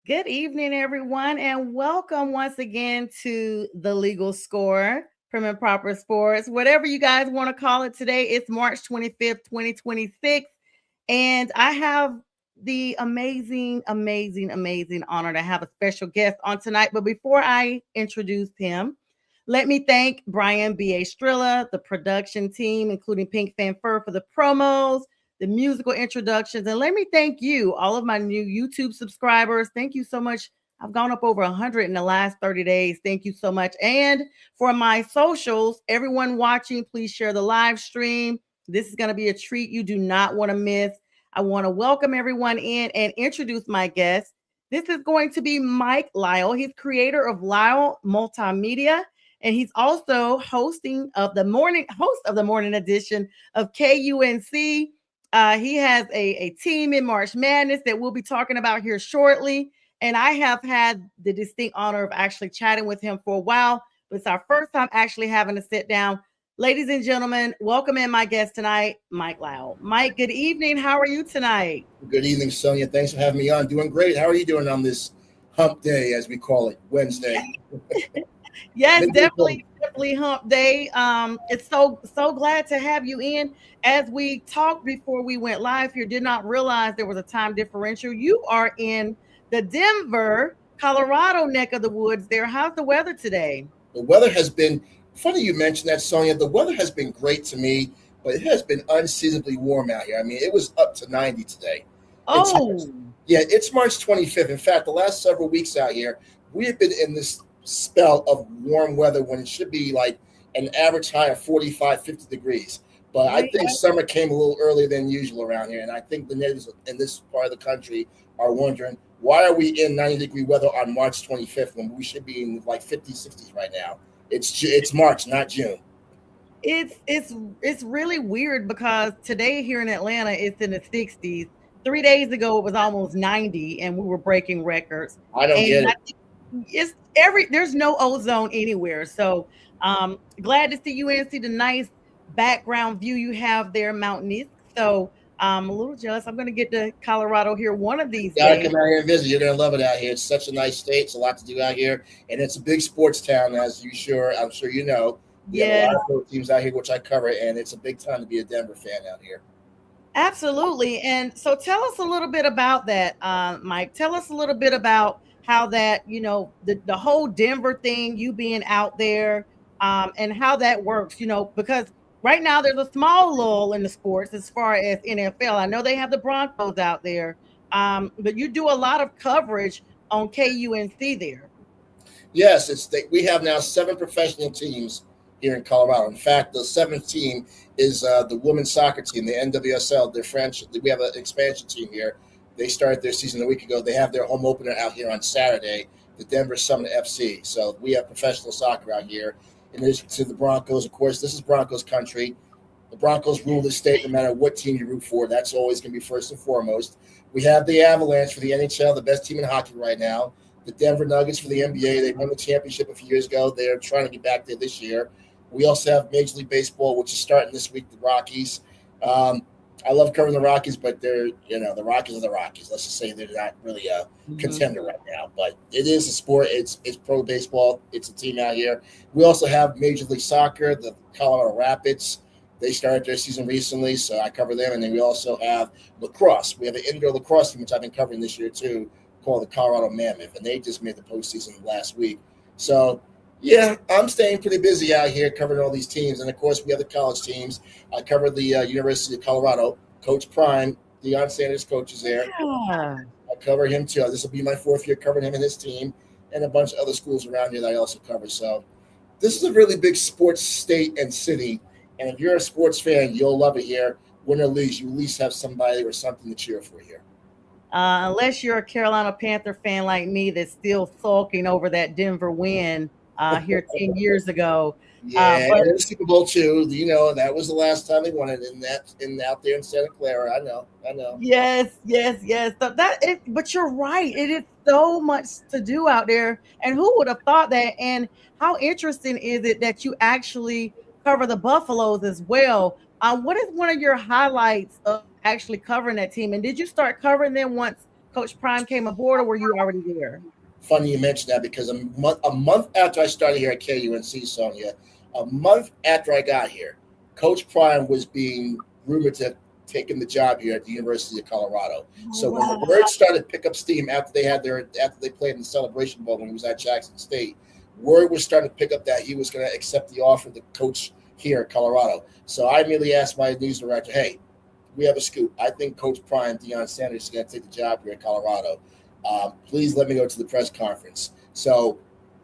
Good evening, everyone, and welcome once again to the Legal Score, Prim and Proper Sports, whatever you guys want to call it today. It's March 25th, 2026, and I have the amazing honor to have a special guest on tonight. But before I introduce him, let me thank Brian B.A. Strilla, the production team, including Pink Fanfur for the promos, the musical introductions. And let me thank you, all of my new YouTube subscribers. Thank you so much. I've gone up over 100 in the last 30 days. Thank you so much. And for my socials, everyone watching, please share the live stream. This is going to be a treat you do not want to miss. I want to welcome everyone in and introduce my guest. This is going to be Mike Lyle. He's creator of Lyle Multimedia, and he's also host of the morning edition of KUNC. He has a team in March Madness that we'll be talking about here shortly. And I have had the distinct honor of actually chatting with him for a while, but it's our first time actually having to sit down. Ladies and gentlemen, welcome in my guest tonight, Mike Lyle. Mike, good evening. How are you tonight? Good evening, Sonja. Thanks for having me on. Doing great. How are you doing on this hump day, as we call it, Wednesday? Yes, definitely hump day. It's so glad to have you in. As we talked before we went live here, did not realize there was a time differential. You are in the Denver, Colorado neck of the woods there. How's the weather today? The weather has been funny you mentioned that, Sonja. The weather has been great to me, but it has been unseasonably warm out here. I mean, it was up to 90 today. It's Oh, Yeah, it's March 25th. In fact, the last several weeks out here, we have been in this spell of warm weather when it should be like an average high of 45, 50 degrees. But I think summer came a little earlier than usual around here. And I think the natives in this part of the country are wondering, why are we in 90-degree weather on March 25th when we should be in like 50s, 60s right now? It's March, not June. it's really weird because today here in Atlanta it's in the 60s. 3 days ago it was almost 90 and we were breaking records. I don't And get I it. it's there's no ozone anywhere. So glad to see you and see the nice background view you have there, mountainous. So I'm a little jealous. I'm gonna get to Colorado here one of these Gotta days. come out here and visit. You're gonna love it out here. It's such a nice state. It's a lot to do out here, and it's a big sports town, as I'm sure you know. We have a Yes, lot of pro teams out here, which I cover, and it's a big time to be a Denver fan out here. absolutely. And so tell us a little bit about that, Mike. Tell us a little bit about how that, the whole Denver thing, you being out there, and how that works, because right now there's a small lull in the sports as far as NFL. I know they have the Broncos out there, but you do a lot of coverage on KUNC there. Yes, we have now seven professional teams here in Colorado. In fact, the seventh team is the women's soccer team, the NWSL. Their franchise. We have an expansion team here. They started their season a week ago. They have their home opener out here on Saturday, the Denver Summit FC. So we have professional soccer out here. In addition to the Broncos, of course, this is Broncos country. The Broncos rule the state no matter what team you root for. That's always going to be first and foremost. We have the Avalanche for the NHL, the best team in hockey right now. The Denver Nuggets for the NBA. They won the championship a few years ago. They're trying to get back there this year. We also have Major League Baseball, which is starting this week, the Rockies. Um, I love covering the Rockies, but the Rockies are the Rockies. Let's just say they're not really a Mhm. contender right now, but it is a sport. It's pro baseball. It's a team out here. We also have Major League Soccer, the Colorado Rapids. They started their season recently, so I cover them. And then we also have lacrosse. We have an indoor lacrosse team, which I've been covering this year too, called the Colorado Mammoth, and they just made the postseason last week. So, yeah, I'm staying pretty busy out here covering all these teams. And of course, we have the college teams. I covered the University of Colorado. Coach Prime, Deion Sanders' coach is there. Yeah. I cover him too. This will be my fourth year covering him and his team, and a bunch of other schools around here that I also cover. So, this is a really big sports state and city. And if you're a sports fan, you'll love it here. Win or lose, you at least have somebody or something to cheer for here. Unless you're a Carolina Panther fan like me that's still sulking over that Denver win here 10 years ago. Yeah, But and the Super Bowl too. You know that was the last time they won it in out there in Santa Clara. I know. yes. But you're right. It is so much to do out there. And who would have thought that? And how interesting is it that you actually cover the Buffaloes as well? What is one of your highlights of actually covering that team? And did you start covering them once Coach Prime came aboard, or were you already there? Funny you mentioned that because a month after I started here at KUNC, Sonja, a month after I got here, Coach Prime was being rumored to have taken the job here at the University of Colorado. So when the word started to pick up steam after they played in the Celebration Bowl when he was at Jackson State, word was starting to pick up that he was going to accept the offer to coach here at Colorado. So I immediately asked my news director, "Hey, we have a scoop. I think Coach Prime, Deion Sanders, is going to take the job here at Colorado. Please let me go to the press conference." So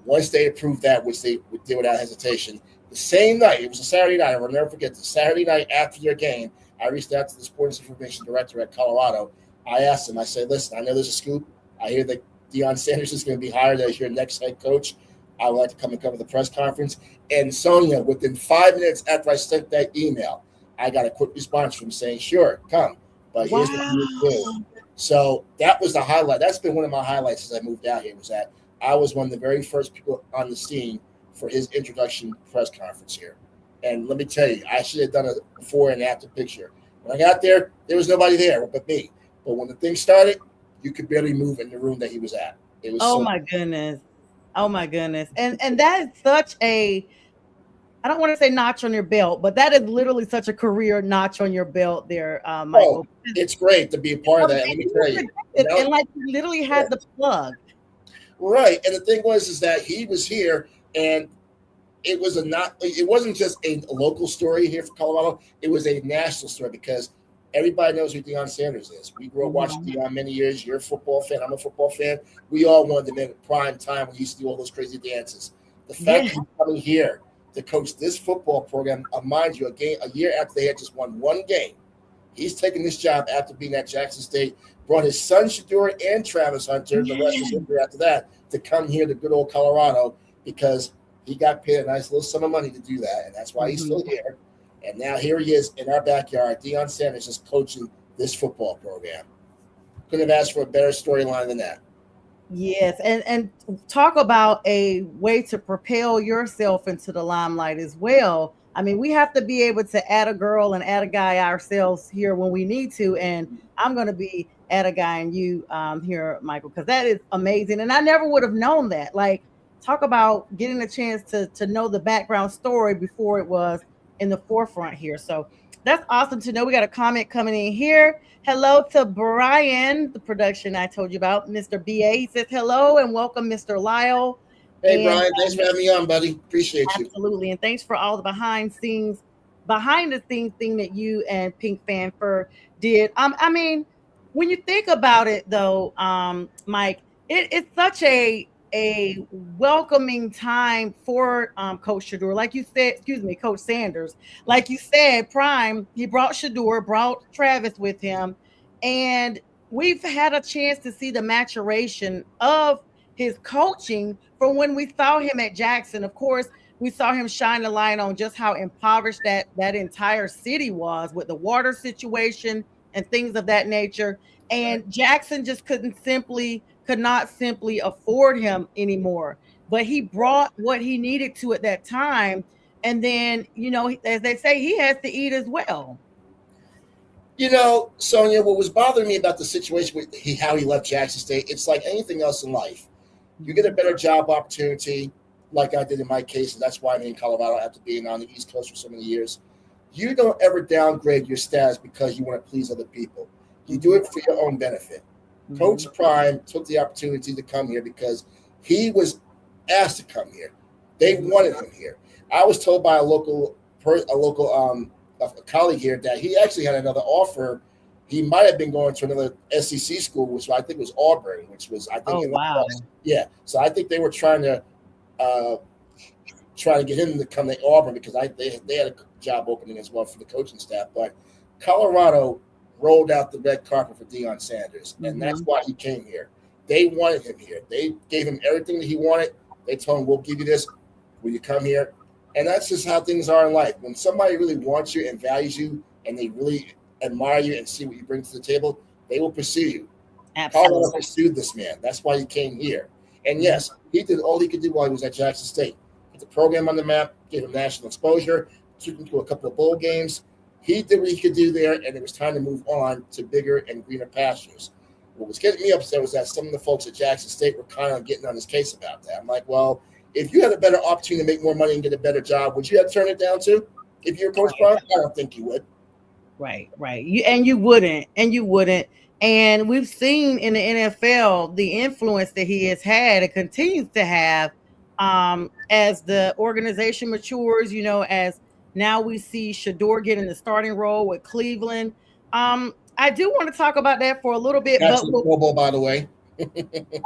once they approved that, which they did without hesitation, the same night, it was a Saturday night, I will never forget, the Saturday night after your game, I reached out to the sports information director at Colorado. I asked him, I said, "Listen, I know there's a scoop. I hear that Deion Sanders is going to be hired as your next head coach. I would like to come and cover the press conference." And Sonja, within 5 minutes after I sent that email, I got a quick response from saying, "Sure, come. But here's what you do." So that was the highlight. That's been one of my highlights as I moved out here, was that I was one of the very first people on the scene for his introduction press conference here. And let me tell you, I should have done a before and after picture. When I got there, there was nobody there but me. But when the thing started, you could barely move in the room that he was at. It was My goodness. Oh my goodness. And that is such a, I don't want to say notch on your belt, but that is literally such a career notch on your belt there, Michael. It's great to be a part of that. Let me tell you. And like you literally had the plug. Right. And the thing is that he was here, and it wasn't just a local story here for Colorado. It was a national story because everybody knows who Deion Sanders is. We grew up watching Deion many years. You're a football fan. I'm a football fan. We all wanted him in prime time when he used to do all those crazy dances. The fact that he's coming here to coach this football program, mind you, a year after they had just won one game, he's taking this job after being at Jackson State, brought his son Shador and Travis Hunter, the rest was history after that, to come here to good old Colorado because he got paid a nice little sum of money to do that, and that's why he's still here. And now here he is in our backyard. Deion Sanders is coaching this football program. Couldn't have asked for a better storyline than that. Yes, and talk about a way to propel yourself into the limelight as well. I mean, we have to be able to add a girl and add a guy ourselves here when we need to. And I'm going to be add a guy and you here, Michael, because that is amazing. And I never would have known that. Like, talk about getting a chance to know the background story before it was in the forefront here. So that's awesome to know. We got a comment coming in here. Hello to Brian, the production I told you about, Mr. BA. He says hello and welcome, Mr. Lyle. Hey, Brian, thanks for having me on, buddy. Appreciate you. Absolutely. And thanks for all the behind the scenes thing that you and Pink Fanfare did. I mean, when you think about it, though, Mike, it's such a welcoming time for Coach Shador. Like you said, Coach Sanders. Like you said, Prime, he brought Shador, brought Travis with him. And we've had a chance to see the maturation of his coaching from when we saw him at Jackson. Of course, we saw him shine the light on just how impoverished that entire city was with the water situation and things of that nature. And Jackson just could not simply afford him anymore. But he brought what he needed to at that time. And then, as they say, he has to eat as well. Sonja, what was bothering me about the situation with how he left Jackson State, it's like anything else in life. You get a better job opportunity, like I did in my case, and that's why I'm in Colorado after being on the East Coast for so many years. You don't ever downgrade your status because you want to please other people. You do it for your own benefit. Mm-hmm. Coach Prime took the opportunity to come here because he was asked to come here. They wanted him here. I was told by a local colleague here that he actually had another offer. He might have been going to another SEC school, which I think was Auburn, which was, I think. Oh, wow. Yeah. So I think they were trying to get him to come to Auburn because they had a job opening as well for the coaching staff. But Colorado rolled out the red carpet for Deion Sanders, and that's why he came here. They wanted him here. They gave him everything that he wanted. They told him, "We'll give you this when you come here." And that's just how things are in life. When somebody really wants you and values you and they really admire you and see what you bring to the table, they will pursue you. Absolutely. Colorado pursued this man. That's why he came here. And yes, he did all he could do while he was at Jackson State. Put the program on the map, gave him national exposure, took him to a couple of bowl games. He did what he could do there, and it was time to move on to bigger and greener pastures. What was getting me upset was that some of the folks at Jackson State were kind of getting on his case about that. I'm like, well, if you had a better opportunity to make more money and get a better job, would you have turned it down too? If you're Coach Prime? I don't think you would. Right. You wouldn't. And we've seen in the NFL the influence that he has had and continues to have as the organization matures, as now we see Shador getting the starting role with Cleveland. I do want to talk about that for a little bit, That's but the Pro Bowl, by the way.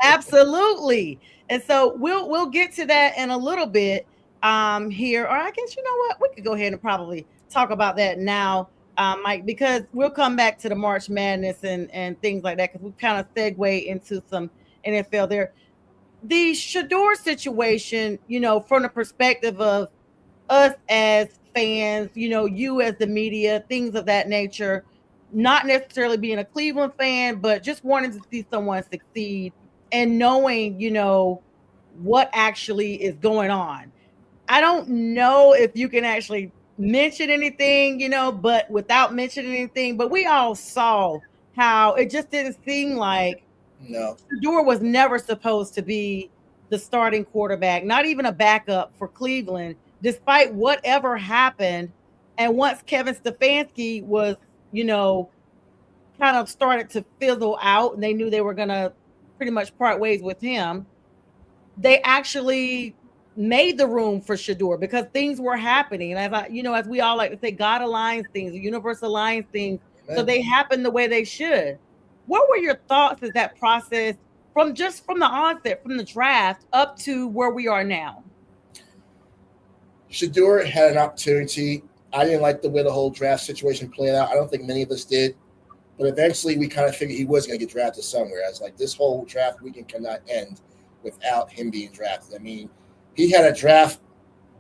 absolutely. And so we'll get to that in a little bit here. Or I guess you know what? We could go ahead and probably talk about that now, Mike, because we'll come back to the March Madness and things like that, because we kind of segue into some NFL there. The Shador situation, from the perspective of us as fans, you as the media, things of that nature, not necessarily being a Cleveland fan, but just wanting to see someone succeed and knowing, what actually is going on. I don't know if you can actually mention anything, but without mentioning anything, but we all saw how it just didn't seem like No. Shador was never supposed to be the starting quarterback, not even a backup for Cleveland, despite whatever happened. And once Kevin Stefanski was, kind of started to fizzle out and they knew they were going to pretty much part ways with him, they actually made the room for Shador because things were happening. And as we all like to say, God aligns things, the universe aligns things. So they happen the way they should. What were your thoughts as that process from the onset, from the draft up to where we are now? Shador had an opportunity. I didn't like the way the whole draft situation played out. I don't think many of us did. But eventually we kind of figured he was going to get drafted somewhere. I was like, this whole draft weekend cannot end without him being drafted. I mean, he had a draft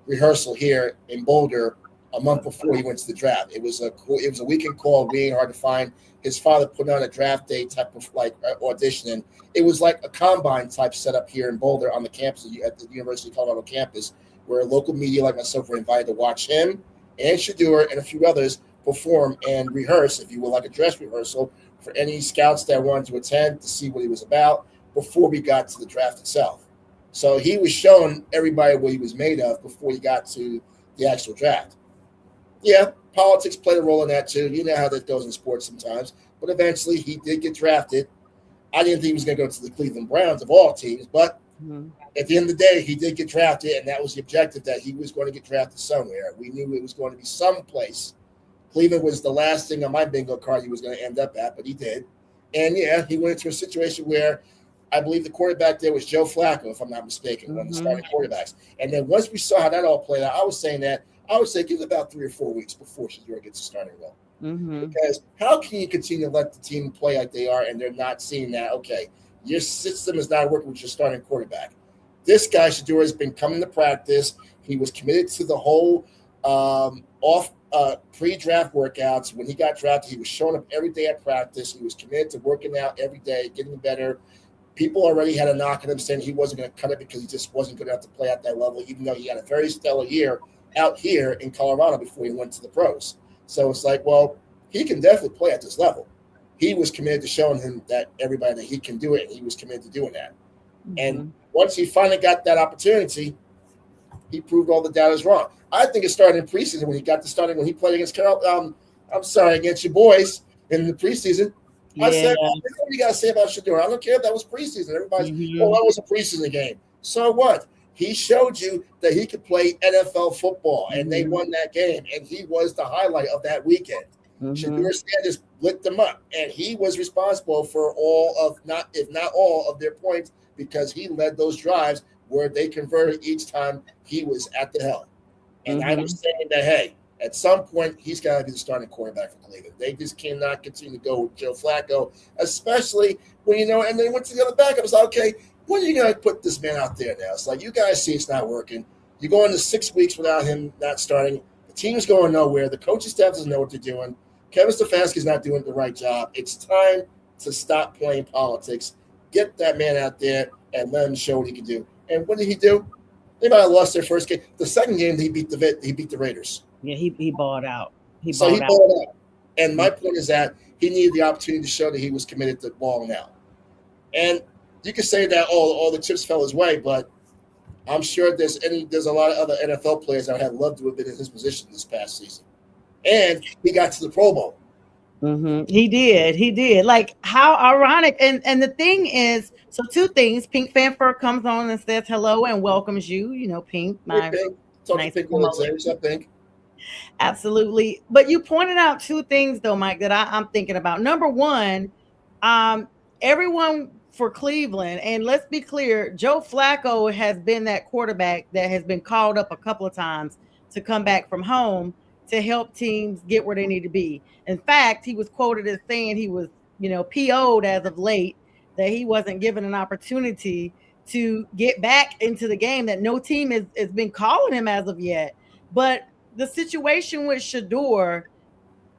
rehearsal here in Boulder a month before he went to the draft. It was a weekend call, really hard to find. His father put on a draft day type of audition, and it was like a combine type setup here in Boulder on the campus at the University of Colorado campus, where local media like myself were invited to watch him and Shador and a few others perform and rehearse, if you will, like a dress rehearsal for any scouts that wanted to attend to see what he was about before we got to the draft itself. So he was showing everybody what he was made of before he got to the actual draft. Yeah, politics played a role in that too. You know how that goes in sports sometimes. But eventually he did get drafted. I didn't think he was going to go to the Cleveland Browns of all teams, but at the end of the day, he did get drafted, and that was the objective, that he was going to get drafted somewhere. We knew it was going to be someplace. Cleveland was the last thing on my bingo card he was going to end up at, but he did. And, yeah, he went into a situation where I believe the quarterback there was Joe Flacco, if I'm not mistaken, one of the starting quarterbacks. And then once we saw how that all played out, I would say give it about 3 or 4 weeks before Shador gets a starting role. Because how can you continue to let the team play like they are and they're not seeing that, okay, your system is not working with your starting quarterback? This guy, Shador, has been coming to practice. He was committed to the whole pre-draft workouts. When he got drafted, he was showing up every day at practice. He was committed to working out every day, getting better. People already had a knock on him saying he wasn't going to cut it because he just wasn't going to have to play at that level, even though he had a very stellar year out here in Colorado before he went to the pros. So it's like, well, he can definitely play at this level. He was committed to showing him that everybody that he can do it, and he was committed to doing that. And once he finally got that opportunity, he proved all the doubters wrong. I think it started in preseason when he played against against your boys in the preseason. I said, what do you got to say about Shador? I don't care if that was preseason. Everybody's, that was a preseason game. So what? He showed you that he could play NFL football, and they won that game, and he was the highlight of that weekend. Shador Sanders lit them up, and he was responsible for if not all of their points, because he led those drives where they converted each time he was at the helm. And I was saying that, hey, at some point, he's got to be the starting quarterback for Cleveland. They just cannot continue to go with Joe Flacco, especially when, and they went to the other back. I was like, okay, when are you going to put this man out there now? It's like, you guys see it's not working. You're going to 6 weeks without him not starting. The team's going nowhere. The coaching staff doesn't know what they're doing. Kevin Stefanski's not doing the right job. It's time to stop playing politics. Get that man out there and let him show what he can do. And what did he do? They might have lost their first game. The second game, he beat the Raiders. Yeah, he balled out. He balled out. And my point is that he needed the opportunity to show that he was committed to balling out. And you can say that all the chips fell his way, but I'm sure there's a lot of other NFL players that had loved to have been in his position this past season. And he got to the Pro Bowl. He did. He did. Like how ironic. And the thing is, so two things. Pink Fanfare comes on and says hello and welcomes you. You know, Pink, Hey, my Pink. Talk to nice Pink promo What's up, Pink? Absolutely. But you pointed out two things though, Mike, that I'm thinking about. Number one, um, everyone for Cleveland, and let's be clear, Joe Flacco has been that quarterback that has been called up a couple of times to come back from home to help teams get where they need to be. In fact, he was quoted as saying he was, PO'd as of late, that he wasn't given an opportunity to get back into the game, that no team has been calling him as of yet. But the situation with Shador,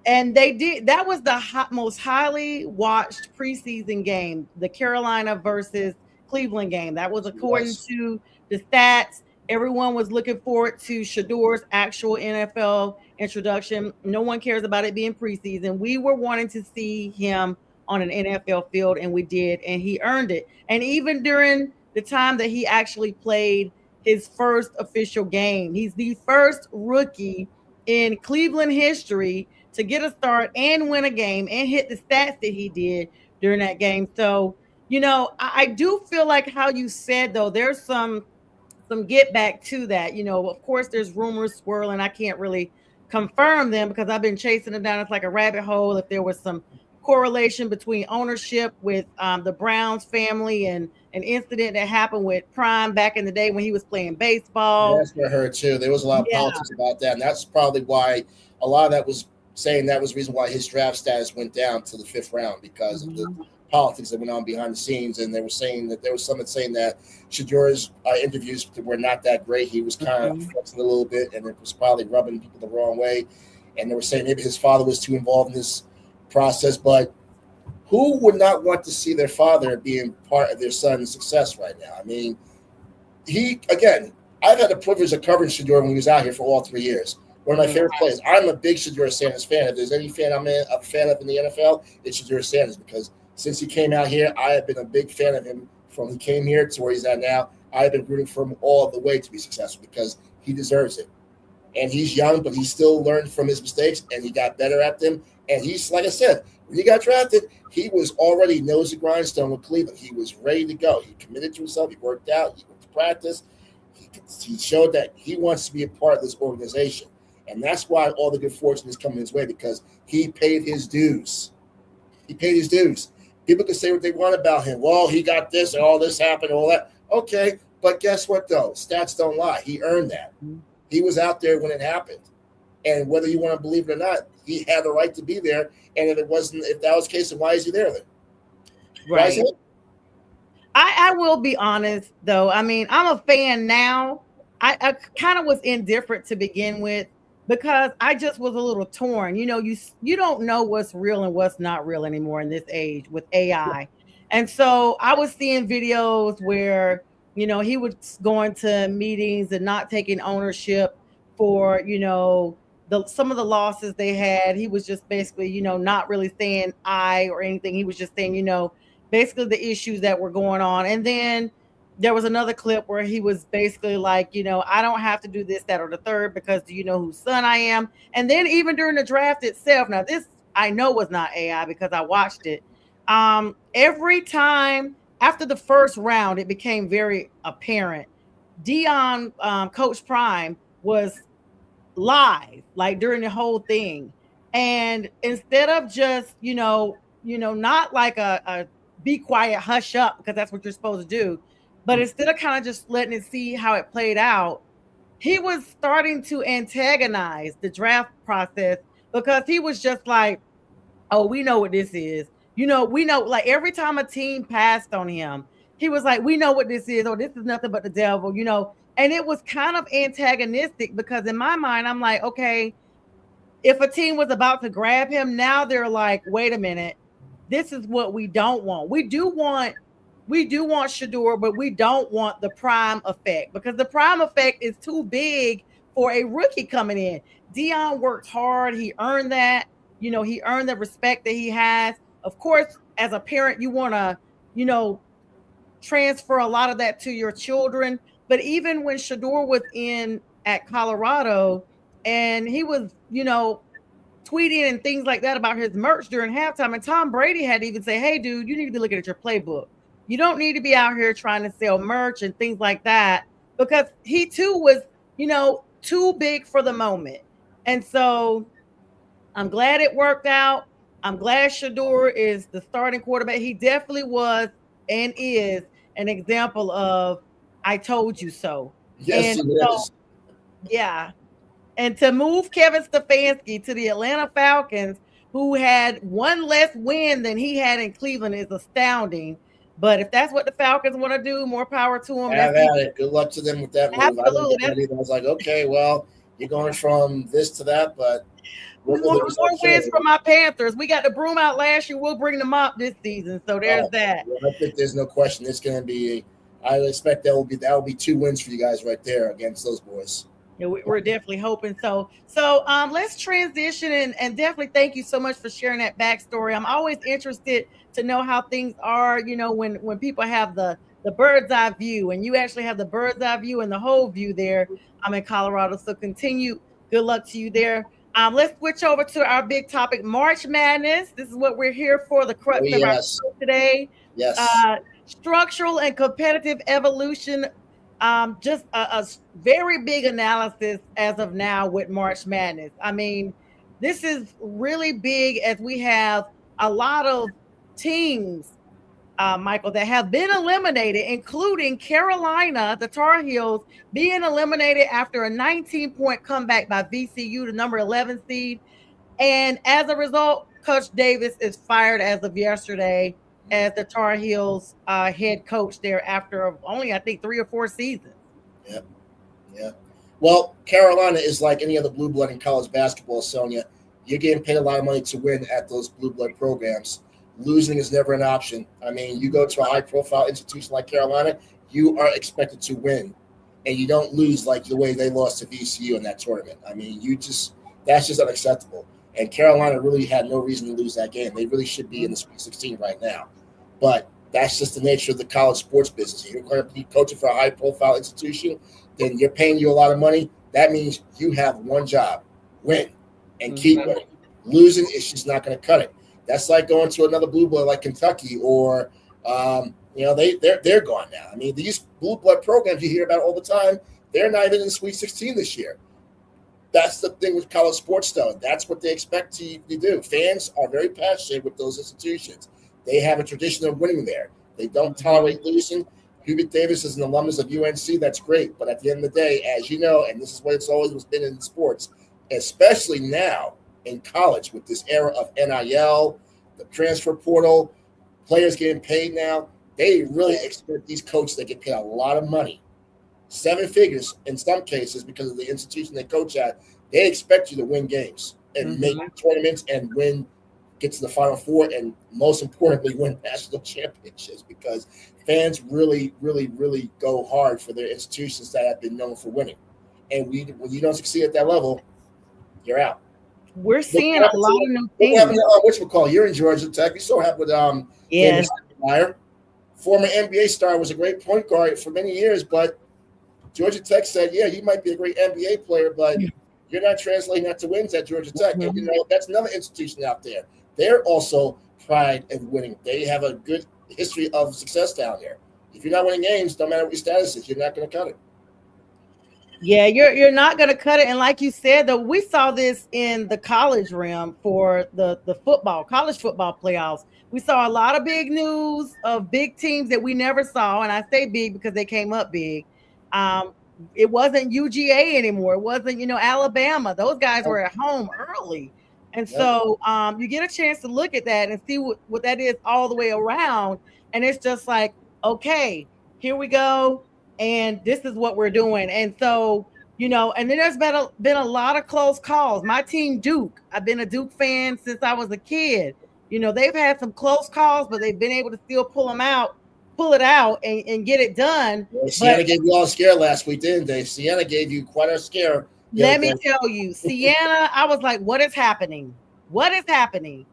and they did that was the most highly watched preseason game, the Carolina versus Cleveland game. That was according Yes. to the stats. Everyone was looking forward to Shador's actual NFL introduction. No one cares about it being preseason. We were wanting to see him on an NFL field, and we did, and he earned it. And even during the time that he actually played his first official game, he's the first rookie in Cleveland history to get a start and win a game and hit the stats that he did during that game. So, I do feel like how you said though, there's some get back to that. Of course, there's rumors swirling. I can't really confirm them because I've been chasing them down. It's like a rabbit hole. If there was some correlation between ownership with the Browns family and an incident that happened with Prime back in the day when he was playing Yeah, baseball. that's what I heard too. There was a lot of Yeah. politics about that, and that's probably why a lot of that was saying that was the reason why his draft status went down to the fifth round because of the Mhm. politics that went on behind the scenes. And they were saying that there was someone saying that Shador's interviews were not that great. He was kind of Mhm. flexing a little bit, and it was probably rubbing people the wrong way. And they were saying maybe his father was too involved in this process, but who would not want to see their father being part of their son's success right now? I mean, he again, I've had the privilege of covering Shador when he was out here for all 3 years. One of my Mhm. favorite players. I'm a big Shador Sanders fan. If there's any fan a fan of in the NFL, it's Shador Sanders because since he came out here, I have been a big fan of him from he came here to where he's at now. I have been rooting for him all the way to be successful because he deserves it. And he's young, but he still learned from his mistakes and he got better at them. And he's like I said, when he got drafted, he was already nose to grindstone with Cleveland. He was ready to go. He committed to himself. He worked out. He went to practice. He showed that he wants to be a part of this organization. And that's why all the good fortune is coming his way because he paid his dues. He paid his dues. People can say what they want about him. Well, he got this and all this happened, all that. Okay, but guess what, though? Stats don't lie. He earned that. He was out there when it happened. And whether you want to believe it or not, he had the right to be there. And if that was the case, then why is he there then? Why is Right. he? I will be honest though. I mean, I'm a fan now. I kind of was indifferent to begin with because I just was a little torn. You don't know what's real and what's not real anymore in this age with AI. And so I was seeing videos where, he was going to meetings and not taking ownership for, some of the losses they had. He was just basically, not really saying I or anything. He was just saying, basically the issues that were going on. And then there was another clip where he was basically like, I don't have to do this, that, or the third because do you know whose son I am? And then even during the draft itself, now this I know was not AI because I watched it. Every time after the first round, it became very apparent. Dion, Coach Prime, was live like during the whole thing. And instead of just, not like a be quiet, hush up, because that's what you're supposed to do, but instead of kind of just letting it see how it played out, he was starting to antagonize the draft process because he was just like, oh, we know what this is. We know, like every time a team passed on him, he was like, we know what this is, or this is nothing but the devil. And it was kind of antagonistic because in my mind, I'm like, okay, if a team was about to grab him, now they're like, wait a minute, this is what we don't want. We do want Shador, but we don't want the prime effect because the prime effect is too big for a rookie coming in. Dion worked hard, he earned that. He earned the respect that he has. Of course, as a parent, you want to transfer a lot of that to your children. But even when Shador was in at Colorado and he was, tweeting and things like that about his merch during halftime, and Tom Brady had to even say, hey, dude, you need to be looking at your playbook. You don't need to be out here trying to sell merch and things like that, because he too was, too big for the moment. And so I'm glad it worked out. I'm glad Shador is the starting quarterback. He definitely was and is an example of I told you so. Yes, And he so, is. yeah. And to move Kevin Stefanski to the Atlanta Falcons, who had one less win than he had in Cleveland, is astounding. But if that's what the Falcons want to do, more power to them. Have at it. Good luck to them with that move. I didn't Absolutely. get that either. I was like, okay, well, you're going from this to that, but We want more wins from my Panthers. We got the broom out last year. We'll bring them up this season. So there's that. Well, I think there's no question. It's going to be. I expect that will be 2 wins for you guys right there against those boys. Yeah, we're definitely hoping so. So let's transition and definitely thank you so much for sharing that backstory. I'm always interested to know how things are. When people have the bird's eye view, and you actually have the bird's eye view and the whole view there. I'm in Colorado, so continue. Good luck to you there. Let's switch over to our big topic, March Madness. This is what we're here for, the crux of our show today. Yes. Structural and competitive evolution. Just a very big analysis as of now with March Madness. I mean, this is really big as we have a lot of teams, Michael, that have been eliminated, including Carolina, the Tar Heels, being eliminated after a 19-point comeback by VCU, the number 11 seed. And as a result, Coach Davis is fired as of yesterday as the Tar Heels head coach there after only, I think, 3 or 4 seasons. Yeah. Well, Carolina is like any other blue blood in college basketball, Sonja. You're getting paid a lot of money to win at those blue blood programs. Losing is never an option. I mean, you go to a high-profile institution like Carolina, you are expected to win, and you don't lose like the way they lost to VCU in that tournament. I mean, that's just unacceptable. And Carolina really had no reason to lose that game. They really should be in the Sweet 16 right now. But that's just the nature of the college sports business. If you're going to be coaching for a high-profile institution, then you're paying you a lot of money. That means you have one job: win and keep winning. Losing is just not going to cut it. That's like going to another blue blood like Kentucky or, they're gone now. I mean, these blue blood programs you hear about all the time, they're not even in the Sweet 16 this year. That's the thing with college sports, though. That's what they expect to do. Fans are very passionate with those institutions. They have a tradition of winning there. They don't tolerate losing. Hubert Davis is an alumnus of UNC. That's great. But at the end of the day, as you know, and this is what it's always been in sports, especially now in college with this era of NIL, the transfer portal, players getting paid now, they really expect these coaches that get paid a lot of money, 7 figures in some cases because of the institution they coach at. They expect you to win games and make tournaments and get to the Final Four, and most importantly, win national championships, because fans really, really, really go hard for their institutions that have been known for winning. And when you don't succeed at that level, you're out. We're seeing a lot of new things. You're in Georgia Tech. You so happy with yes. Former NBA star, was a great point guard for many years, but Georgia Tech said, yeah, you might be a great NBA player, but you're not translating that to wins at Georgia Tech. And, that's another institution out there. They're also pride in winning. They have a good history of success down there. If you're not winning games, no matter what your status is, you're not going to cut it. Yeah, you're not going to cut it. And like you said, though, we saw this in the college realm for the college football playoffs. We saw a lot of big news of big teams that we never saw. And I say big because they came up big. It wasn't UGA anymore. It wasn't, Alabama. Those guys were at home early. And so you get a chance to look at that and see what that is all the way around. And it's just like, okay, here we go. And this is what we're doing. And so, and then there's been a lot of close calls. My team, Duke, I've been a Duke fan since I was a kid. They've had some close calls, but they've been able to still pull it out and get it done. Well, Sienna gave you all a scare last week, didn't they? Sienna gave you quite a scare. Let me tell you, Sienna, I was like, what is happening? What is happening?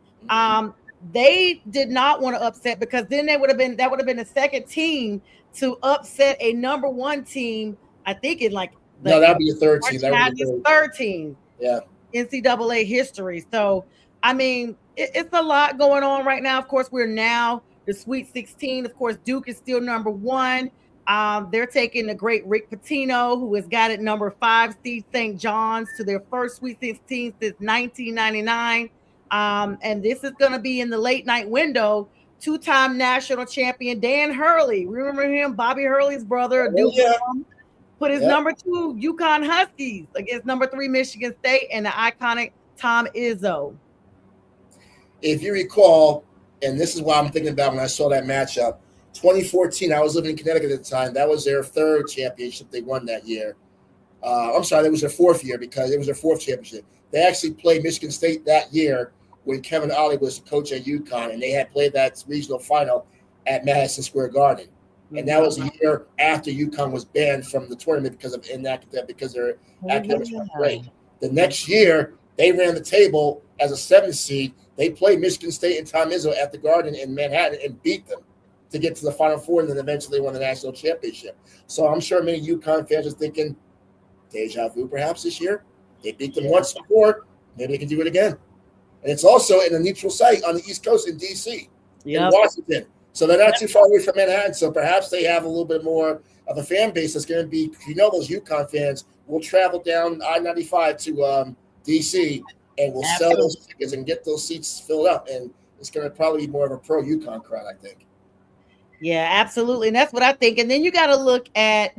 They did not want to upset because then that would have been the second team to upset a number one team. I think in like No, the that'd be a third March team. That would be Madness the third. 13 Yeah. NCAA history. So, I mean, it's a lot going on right now. Of course, we're now the Sweet 16. Of course, Duke is still number one. They're taking the great Rick Pitino, who has got it number 5 seed St. John's to their first Sweet 16 since 1999. And this is going to be in the late night window. Two-time national champion Dan Hurley. Remember him? Bobby Hurley's brother, Oh, Duke yeah. put his Yep. number 2 UConn Huskies against number 3 Michigan State and the iconic Tom Izzo. If you recall, and this is what I'm thinking about when I saw that matchup, 2014, I was living in Connecticut at the time. That was their third championship they won that year. I'm sorry, that was their fourth year because it was their fourth championship. They actually played Michigan State that year when Kevin Ollie was the coach at UConn, and they had played that regional final at Madison Square Garden. And that was a year after UConn was banned from the tournament because their academics weren't great. The next year, they ran the table as a 7th seed. They played Michigan State and Tom Izzo at the Garden in Manhattan and beat them to get to the Final Four, and then eventually won the national championship. So I'm sure many UConn fans are thinking, deja vu perhaps this year. They beat them once before. Maybe they can do it again. And it's also in a neutral site on the East Coast in D.C., in Washington. So they're not too far away from Manhattan. So perhaps they have a little bit more of a fan base that's going to be, those UConn fans will travel down I-95 to D.C., and we'll sell those tickets and get those seats filled up. And it's going to probably be more of a pro UConn crowd, I think. Yeah, absolutely. And that's what I think. And then you got to look at,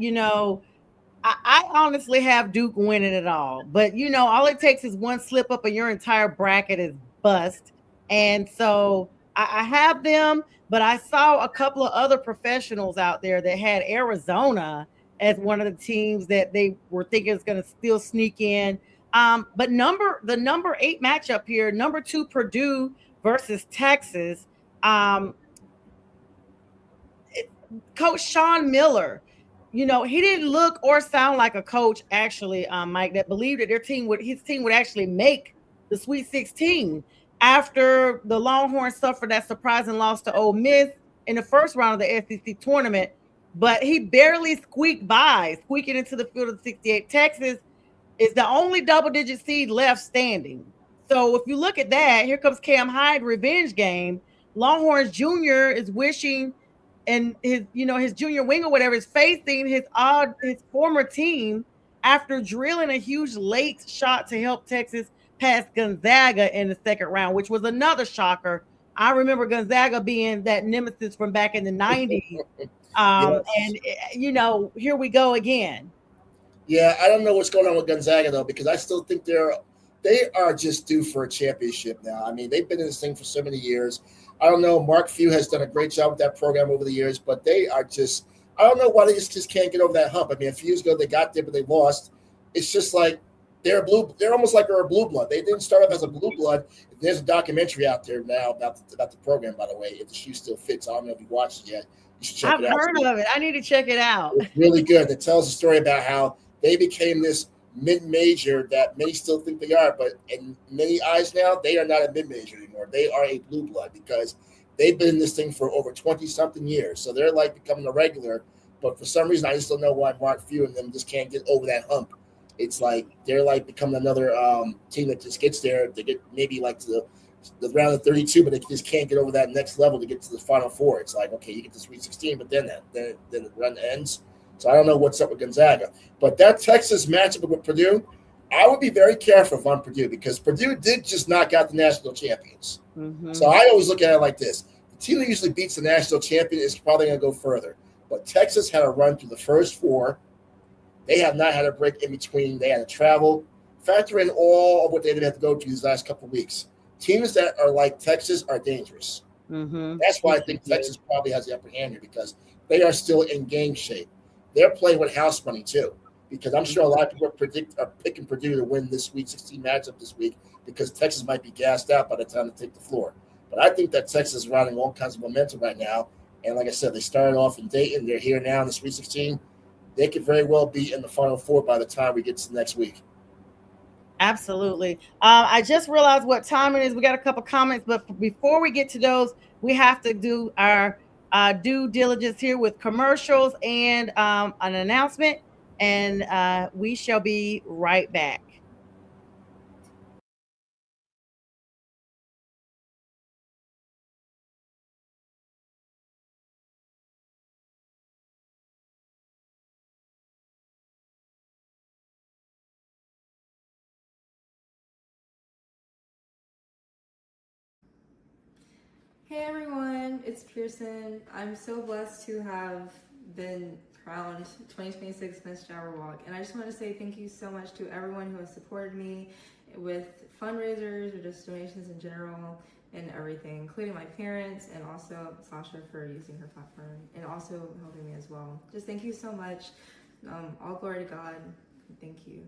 I honestly have Duke winning it all. But, all it takes is one slip up and your entire bracket is bust. And so I have them, but I saw a couple of other professionals out there that had Arizona as one of the teams that they were thinking is going to still sneak in. But the number 8 matchup here, number 2 Purdue versus Texas. Coach Sean Miller, he didn't look or sound like a coach actually, Mike, that believed that his team would actually make the Sweet 16 after the Longhorns suffered that surprising loss to Ole Miss in the first round of the SEC tournament. But he barely squeaking into the field of 68. Texas is the only double-digit seed left standing. So if you look at that, here comes Cam Hyde revenge game. Longhorns Jr. is wishing, and his junior wing or whatever is facing his former team after drilling a huge late shot to help Texas pass Gonzaga in the second round, which was another shocker. I remember Gonzaga being that nemesis from back in the 90s. Yes. And, here we go again. Yeah, I don't know what's going on with Gonzaga, though, because I still think they are just due for a championship now. I mean, they've been in this thing for so many years. I don't know. Mark Few has done a great job with that program over the years, but they are just – I don't know why they just can't get over that hump. I mean, a few years ago they got there, but they lost. It's just like they're almost like they're a blue blood. They didn't start off as a blue blood. There's a documentary out there now about the program, by the way, if the shoe still fits. I don't know if you watched it yet. You should check it out. I've heard of it. I need to check it out. It's really good. It tells a story about how they became this mid-major that many still think they are, but in many eyes now, they are not a mid-major anymore. They are a blue blood because they've been in this thing for over 20-something years. So they're like becoming a regular, but for some reason, I just don't know why Mark Few and them just can't get over that hump. It's like they're like becoming another team that just gets there. They get maybe like to the round of 32, but they just can't get over that next level to get to the Final Four. It's like, okay, you get to Sweet 16, but then the run ends. So I don't know what's up with Gonzaga. But that Texas matchup with Purdue, I would be very careful if I'm Purdue because Purdue did just knock out the national champions. Mm-hmm. So I always look at it like this. The team that usually beats the national champion is probably going to go further. But Texas had a run through the first 4. They have not had a break in between. They had to travel. Factor in all of what they've had to go through these last couple of weeks. Teams that are like Texas are dangerous. Mm-hmm. That's why I think Texas probably has the upper hand here because they are still in game shape. They're playing with house money, too, because I'm sure a lot of people are picking Purdue to win this Sweet 16 matchup this week because Texas might be gassed out by the time they take the floor. But I think that Texas is riding all kinds of momentum right now. And like I said, they started off in Dayton. They're here now in the Sweet 16. They could very well be in the Final Four by the time we get to next week. Absolutely. I just realized what time it is. We got a couple comments, but before we get to those, we have to do our due diligence here with commercials and an announcement, and we shall be right back. Hey everyone, it's Pearson. I'm so blessed to have been crowned 2026 Miss Jabberwock, and I just want to say thank you so much to everyone who has supported me with fundraisers or just donations in general and everything, including my parents and also Sasha for using her platform and also helping me as well. Just thank you so much. All glory to God. Thank you.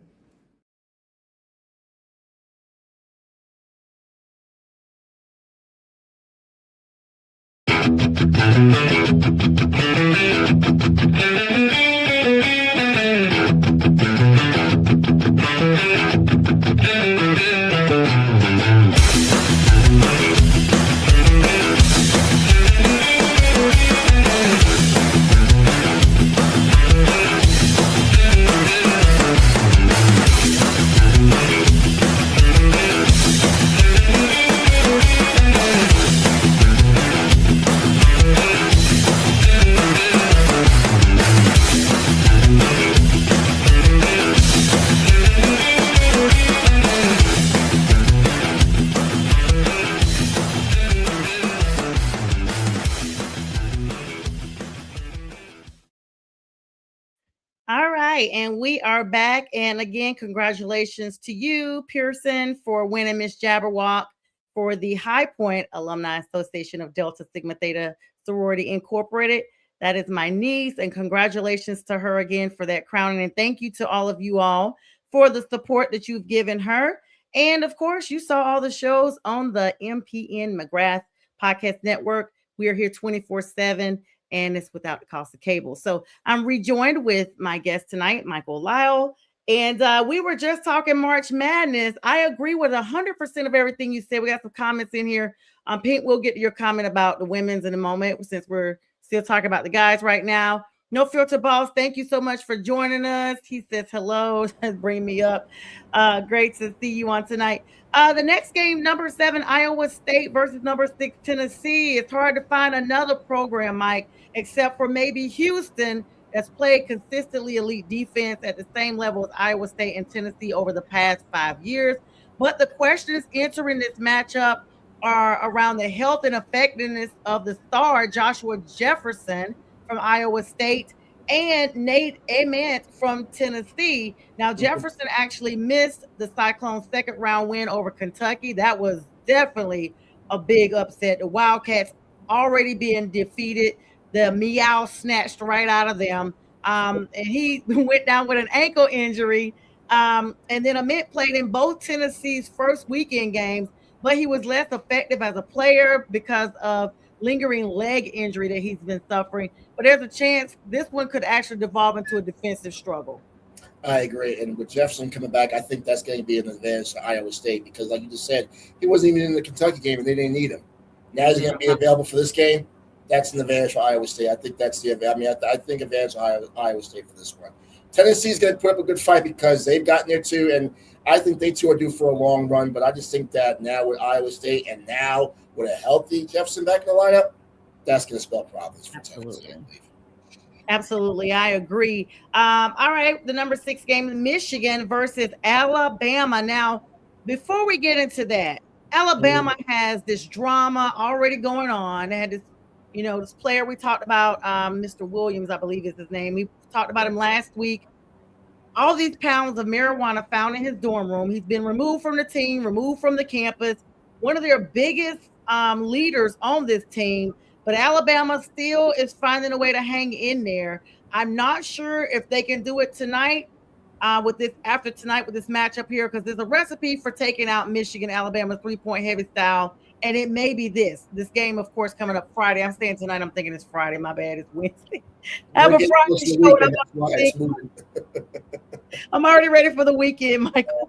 All right, and we are back. And again, congratulations to you, Pearson, for winning Miss Jabberwock for the High Point Alumni Association of Delta Sigma Theta Sorority Incorporated. That is my niece, and congratulations to her again for that crowning. And thank you to all of you all for the support that you've given her. And of course, you saw all the shows on the MPN McGrath Podcast Network. We are here 24/7, and it's without the cost of cable. So I'm rejoined with my guest tonight, Michael Lyle. And we were just talking March Madness. I agree with 100% of everything you said. We got some comments in here. Pink, we'll get to your comment about the women's in a moment since we're still talking about the guys right now. No Filter Boss, thank you so much for joining us. He says hello, bring me up. Great to see you on tonight. The next game, number 7, Iowa State versus number 6, Tennessee. It's hard to find another program, Mike, except for maybe Houston, that's played consistently elite defense at the same level as Iowa State and Tennessee over the past 5 years. But the questions entering this matchup are around the health and effectiveness of the star Joshua Jefferson from Iowa State and Nate Ament from Tennessee. Now, Jefferson actually missed the Cyclones' second round win over Kentucky. That was definitely a big upset. The Wildcats already being defeated. The meow snatched right out of them. And he went down with an ankle injury. And then Ament played in both Tennessee's first weekend games, but he was less effective as a player because of lingering leg injury that he's been suffering. But there's a chance this one could actually devolve into a defensive struggle. I agree. And with Jefferson coming back, I think that's going to be an advantage to Iowa State because, like you just said, he wasn't even in the Kentucky game and they didn't need him. Now he's going to be available for this game. That's an advantage for Iowa State. I think that's the. I mean, I think advantage for Iowa State for this one. Tennessee's going to put up a good fight because they've gotten there too, and I think they too are due for a long run. But I just think that now with Iowa State and now with a healthy Jefferson back in the lineup, that's going to spell problems for Tennessee, I believe. Absolutely, I agree. All right, the number 6 game, Michigan versus Alabama. Now, before we get into that, Alabama has this drama already going on. They had this, this player we talked about, Mr. Williams, I believe is his name. We talked about him last week. All these pounds of marijuana found in his dorm room. He's been removed from the team, removed from the campus. One of their biggest leaders on this team. But Alabama still is finding a way to hang in there. I'm not sure if they can do it tonight with this matchup here, because there's a recipe for taking out Michigan, Alabama 3-point heavy style. And it may be this game, of course, coming up Friday. I'm saying tonight. I'm thinking it's Friday. My bad. It's Wednesday. Have a Friday show. I'm already ready for the weekend, Michael.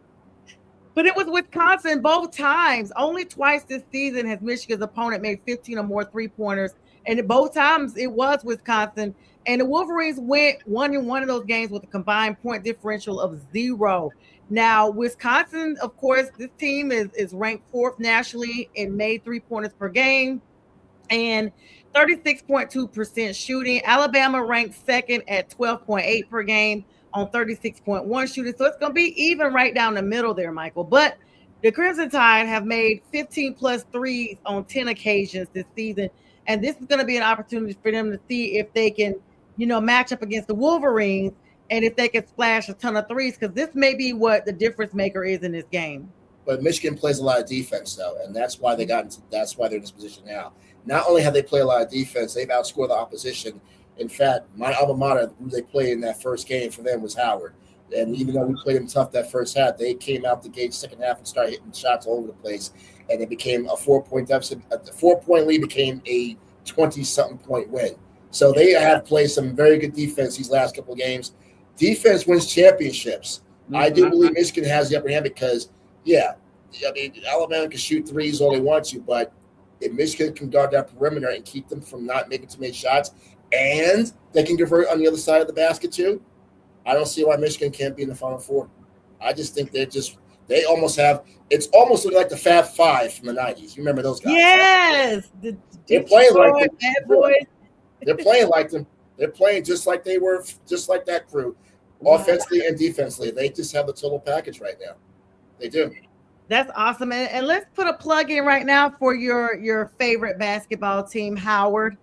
But it was Wisconsin both times. Only twice this season has Michigan's opponent made 15 or more 3-pointers. And both times it was Wisconsin. And the Wolverines went 1-1 of those games with a combined point differential of 0. Now, Wisconsin, of course, this team is ranked 4th nationally in made 3-pointers per game and 36.2% shooting. Alabama ranked 2nd at 12.8 per game on 36.1 shooting. So it's going to be even right down the middle there, Michael. But the Crimson Tide have made 15 plus threes on 10 occasions this season. And this is going to be an opportunity for them to see if they can, match up against the Wolverines and if they can splash a ton of threes, because this may be what the difference maker is in this game. But Michigan plays a lot of defense, though, and that's why that's why they're in this position now. Not only have they played a lot of defense, they've outscored the opposition. In fact, my alma mater, who they played in that first game for them was Howard. And even though we played them tough that first half, they came out the gate second half and started hitting shots all over the place. And it became a 4-point deficit. The 4-point lead became a 20-something point win. So they have played some very good defense these last couple of games. Defense wins championships. Mm-hmm. I do believe Michigan has the upper hand because, Alabama can shoot threes all they want to, but if Michigan can guard that perimeter and keep them from not making too many shots, and they can convert on the other side of the basket too, I don't see why Michigan can't be in the Final Four. I just think they almost have – it's almost like the Fab Five from the 90s. You remember those guys? Yes. They're playing like them. They're playing like them. They're playing just like they were, just like that crew, offensively and defensively. They just have the total package right now. They do. That's awesome. And let's put a plug in right now for your favorite basketball team, Howard.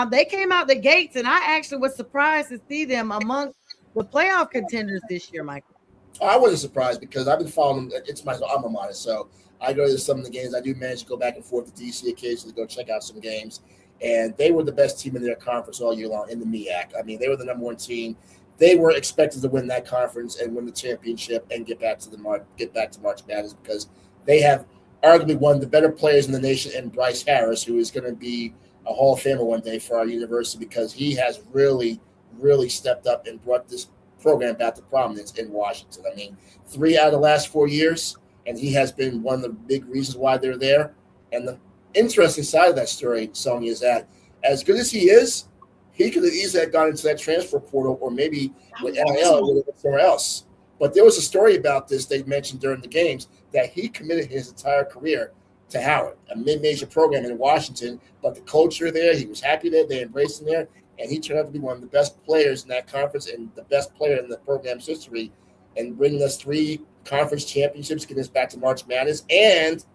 They came out the gates, and I actually was surprised to see them amongst the playoff contenders this year, Michael. I wasn't surprised because I've been following them. It's my alma mater, so I go to some of the games. I do manage to go back and forth to D.C. occasionally to go check out some games. And they were the best team in their conference all year long in the MEAC. I mean, they were the number one team. They were expected to win that conference and win the championship and get back to March Madness because they have arguably one of the better players in the nation in Bryce Harris, who is going to be a Hall of Famer one day for our university because he has really, really stepped up and brought this program back to prominence in Washington. I mean, 3 out of the last 4 years, and he has been one of the big reasons why they're there. And the interesting side of that story, Sonja, is that as good as he is, he could have easily gone into that transfer portal or maybe with NIL or somewhere else. But there was a story about this they mentioned during the games that he committed his entire career to Howard, a mid-major program in Washington. But the culture there, he was happy there, they embraced him there, and he turned out to be one of the best players in that conference and the best player in the program's history and bringing us 3 conference championships, getting us back to March Madness. And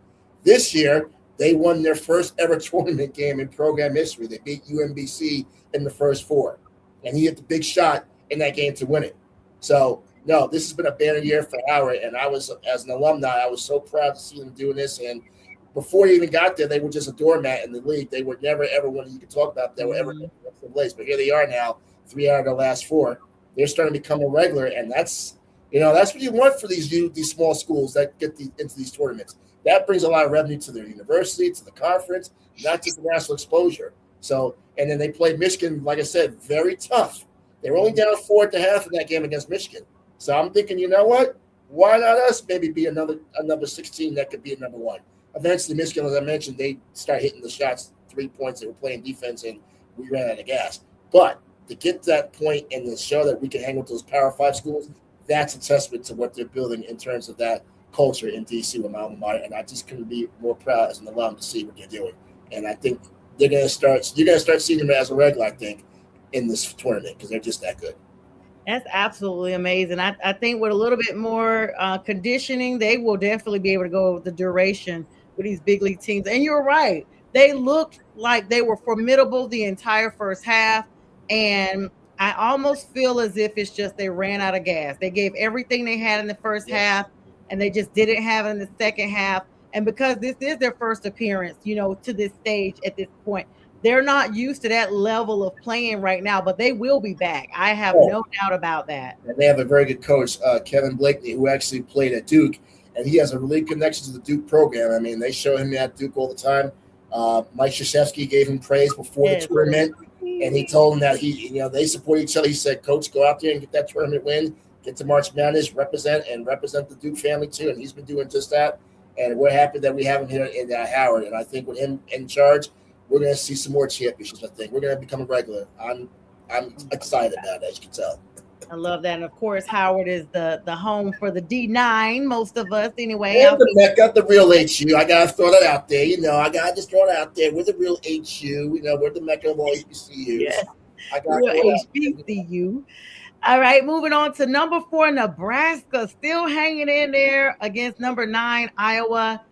this year, they won their first ever tournament game in program history. They beat UMBC in the first 4. And he hit the big shot in that game to win it. So, no, this has been a banner year for Howard. And I was, as an alumni, I was so proud to see them doing this. And before he even got there, they were just a doormat in the league. They were never, ever one you could talk about. They were ever the place. But here they are now, 3 out of the last 4. They're starting to become a regular. And that's what you want for these small schools that get into these tournaments. That brings a lot of revenue to their university, to the conference, not just the national exposure. So, and then they played Michigan, like I said, very tough. They were only down 4 at the half in that game against Michigan. So I'm thinking, you know what? Why not us maybe be another 16 that could be a number 1? Eventually, Michigan, as I mentioned, they start hitting the shots, 3 points. They were playing defense, and we ran out of gas. But to get to that point and to show that we can hang with those Power 5 schools, that's a testament to what they're building in terms of that culture in DC with my alma mater, and I just couldn't be more proud as an alum to see what they're doing. And I think you're gonna start seeing them as a regular, I think, in this tournament because they're just that good. That's absolutely amazing. I think with a little bit more conditioning, they will definitely be able to go the duration with these big league teams. And you're right. They looked like they were formidable the entire first half. And I almost feel as if it's just they ran out of gas. They gave everything they had in the first half, and they just didn't have it in the second half. And because this is their first appearance, to this stage at this point, they're not used to that level of playing right now, but they will be back. I have no doubt about that. And they have a very good coach, Kevin Blakeney, who actually played at Duke, and he has a really good connection to the Duke program. I mean, they show him at Duke all the time. Mike Krzyzewski gave him praise before the tournament, and he told him that they support each other. He said, "Coach, go out there and get that tournament win. get to March Madness, represent the Duke family too. And he's been doing just that. And we're happy that we have him here in Howard. And I think with him in charge, we're going to see some more championships. I think we're going to become a regular. I'm excited about it, as you can tell. I love that. And of course, Howard is the home for the D9, most of us anyway. And the Mecca, the real HU. I got to throw that out there. I got to just throw it out there. We're the real HU. We're the Mecca of all HBCUs. Yes. I got real HBCU. All right, moving on to number 4, Nebraska, still hanging in there against number 9, Iowa.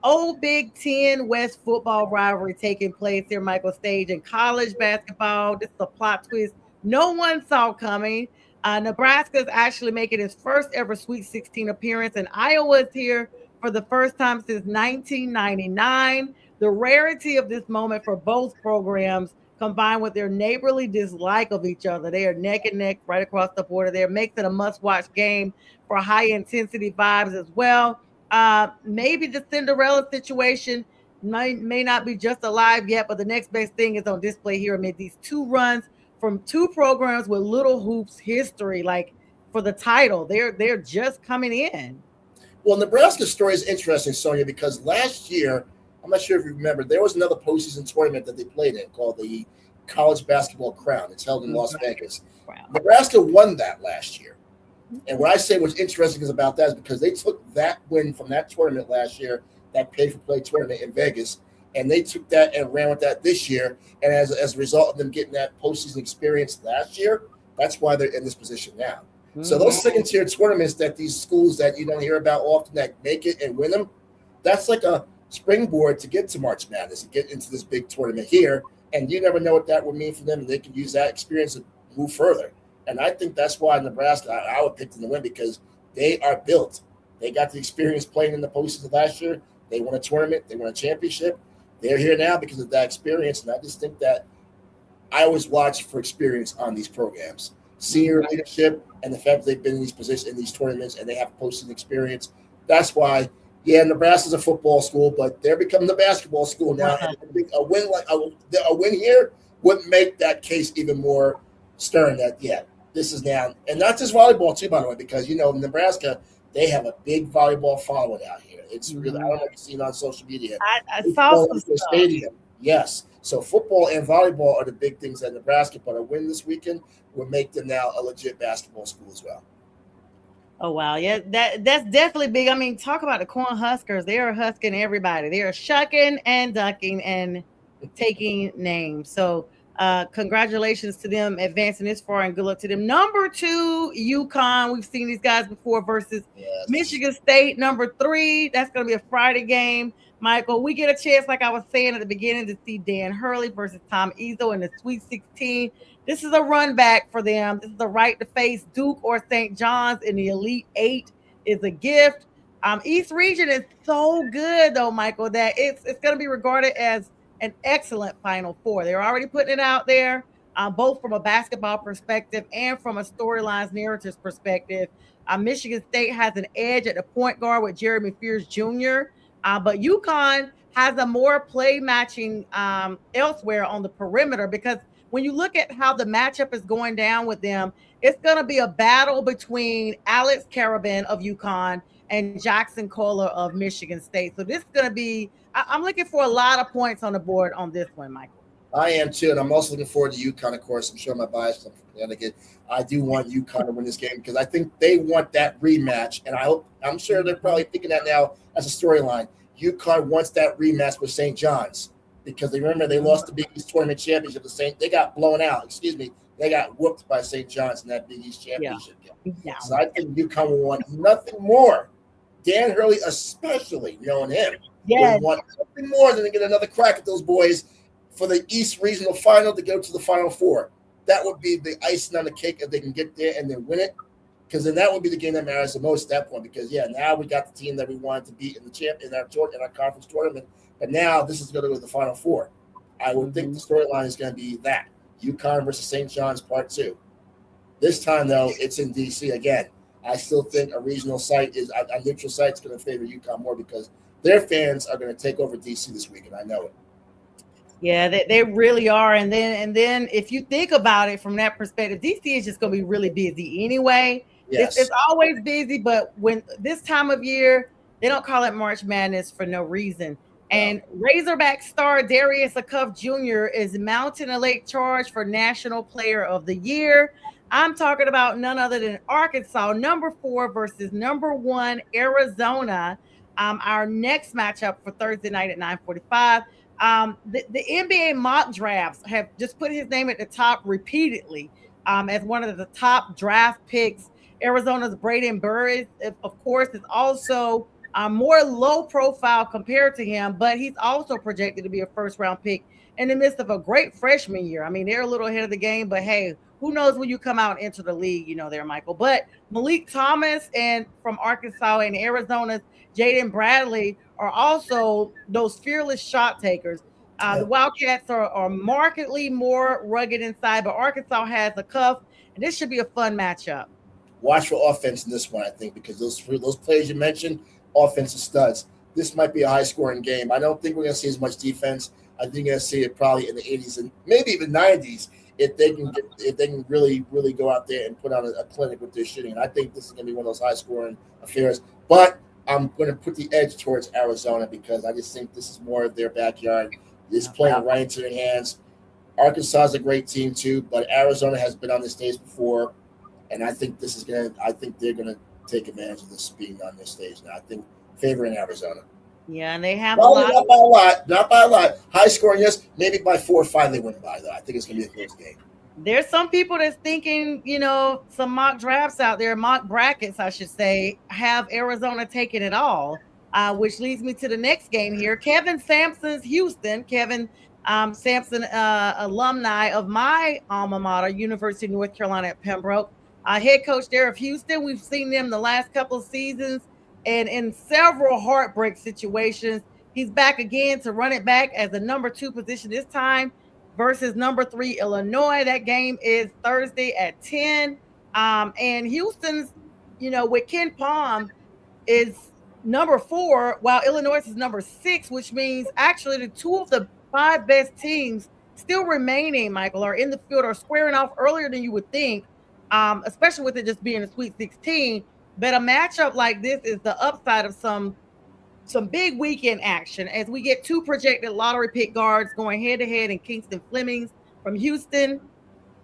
Old Big Ten West football rivalry taking place here, Michael Stage, in college basketball. This is a plot twist no one saw coming. Nebraska is actually making its first ever Sweet 16 appearance, and Iowa is here for the first time since 1999. The rarity of this moment for both programs, combined with their neighborly dislike of each other, they are neck and neck right across the border there, makes it a must-watch game for high-intensity vibes as well. Maybe the Cinderella situation may not be just alive yet, but the next best thing is on display here amid these two runs from two programs with little hoops history, like for the title. They're just coming in. Well, Nebraska's story is interesting, Sonja, because last year, I'm not sure if you remember, there was another postseason tournament that they played in called the College Basketball Crown. It's held in Las Vegas. Wow. Nebraska won that last year. And what I say what's interesting is about that is because they took that win from that tournament last year, that pay-for-play tournament in Vegas, and they took that and ran with that this year. And as a result of them getting that postseason experience last year, that's why they're in this position now. Mm-hmm. So those second-tier tournaments that these schools that you don't hear about often that make it and win them, that's like a springboard to get to March Madness and get into this big tournament here. And you never know what that would mean for them, and they can use that experience to move further. And I think that's why Nebraska, I would pick them to win because they are built. They got the experience playing in the postseason last year. They won a tournament. They won a championship. They're here now because of that experience. And I just think that I always watch for experience on these programs. Senior leadership and the fact that they've been in these positions, in these tournaments, and they have postseason experience. That's why, yeah, Nebraska's a football school, but they're becoming the basketball school now. And a win here would make that case even more stern that, yeah, this is now, and not just volleyball too, by the way, because Nebraska, they have a big volleyball following out here. It's really, I don't know if you've seen it on social media. I saw some stuff. Stadium. Yes. So football and volleyball are the big things at Nebraska, but a win this weekend will make them now a legit basketball school as well. Oh, wow. Yeah, that's definitely big. I mean, talk about the Corn Huskers. They are husking everybody. They are shucking and ducking and taking names. So congratulations to them advancing this far, and good luck to them. Number 2, UConn. We've seen these guys before versus Michigan State. Number 3, that's going to be a Friday game. Michael, we get a chance, like I was saying at the beginning, to see Dan Hurley versus Tom Izzo in the Sweet 16. This is a run back for them. This is the right to face Duke or St. John's in the Elite 8 is a gift. East Region is so good, though, Michael, that it's going to be regarded as an excellent Final Four. They're already putting it out there, both from a basketball perspective and from a storylines narratives perspective. Michigan State has an edge at the point guard with Jeremy Fears Jr., but UConn has a more play matching elsewhere on the perimeter, because when you look at how the matchup is going down with them, it's going to be a battle between Alex Karabin of UConn and Jackson Kohler of Michigan State. So this is going to be, I'm looking for a lot of points on the board on this one, Michael. I am too, and I'm also looking forward to UConn, of course. I'm sure my bias from Connecticut. I do want UConn to win this game because I think they want that rematch, and I'm sure they're probably thinking that now as a storyline. UConn wants that rematch with St. John's because they lost the Big East Tournament Championship. They got blown out. They got whooped by St. John's in that Big East Championship game. Yeah. So I think UConn will want nothing more. Dan Hurley, especially knowing him, will want nothing more than to get another crack at those boys for the East Regional Final to go to the Final Four. That would be the icing on the cake if they can get there and then win it, because then that would be the game that matters the most at that point. Because now we got the team that we wanted to beat in our conference tournament, but now this is going to go to the Final Four. I would think the storyline is going to be that UConn versus St. John's Part 2. This time though, it's in DC again. I still think a regional site a neutral site is going to favor UConn more because their fans are going to take over DC this week, and I know it. Yeah, they really are. And then if you think about it from that perspective, DC is just going to be really busy anyway. Yes. It's always busy, but when this time of year, they don't call it March Madness for no reason. No. And Razorback star Darius Acuff Jr. is mounting a late charge for National Player of the Year. I'm talking about none other than Arkansas, number 4 versus number 1 Arizona. Our next matchup for Thursday night at 9:45. The NBA mock drafts have just put his name at the top repeatedly as one of the top draft picks. Arizona's Braden Burris, of course, is also more low profile compared to him, but he's also projected to be a first round pick in the midst of a great freshman year. I mean, they're a little ahead of the game, but hey, who knows when you come out into the league, there, Michael. But Malik Thomas and from Arkansas and Arizona's Jaden Bradley are also those fearless shot takers. The Wildcats are markedly more rugged inside, but Arkansas has a cuff, and this should be a fun matchup. Watch for offense in this one, I think, because those players you mentioned, offensive studs. This might be a high-scoring game. I don't think we're going to see as much defense. I think you're going to see it probably in the 80s and maybe even 90s if they can really go out there and put on a clinic with their shooting. And I think this is going to be one of those high-scoring affairs. But I'm going to put the edge towards Arizona because I just think this is more of their backyard. This playing right into their hands. Arkansas is a great team too, but Arizona has been on this stage before, and I think they're gonna take advantage of this being on this stage now. I think favoring Arizona. Yeah, and they have probably not by a lot. High scoring, yes, maybe by 4 or 5 they win by though. I think it's gonna be a close game. There's some people that's thinking, some mock drafts out there, mock brackets, I should say, have Arizona taking it all. Which leads me to the next game here. Kevin Sampson's Houston. Kevin Sampson, alumni of my alma mater, University of North Carolina at Pembroke. Head coach there of Houston. We've seen them the last couple of seasons and in several heartbreak situations. He's back again to run it back as the number 2 position this time versus number 3 Illinois. That game is Thursday at 10. And Houston's, with Ken Palm is number 4, while Illinois is number 6, which means actually the 2 of the 5 best teams still remaining, Michael, are in the field or squaring off earlier than you would think, especially with it just being a Sweet 16. But a matchup like this is the upside of some big weekend action as we get 2 projected lottery pick guards going head-to-head in Kingston Flemings from Houston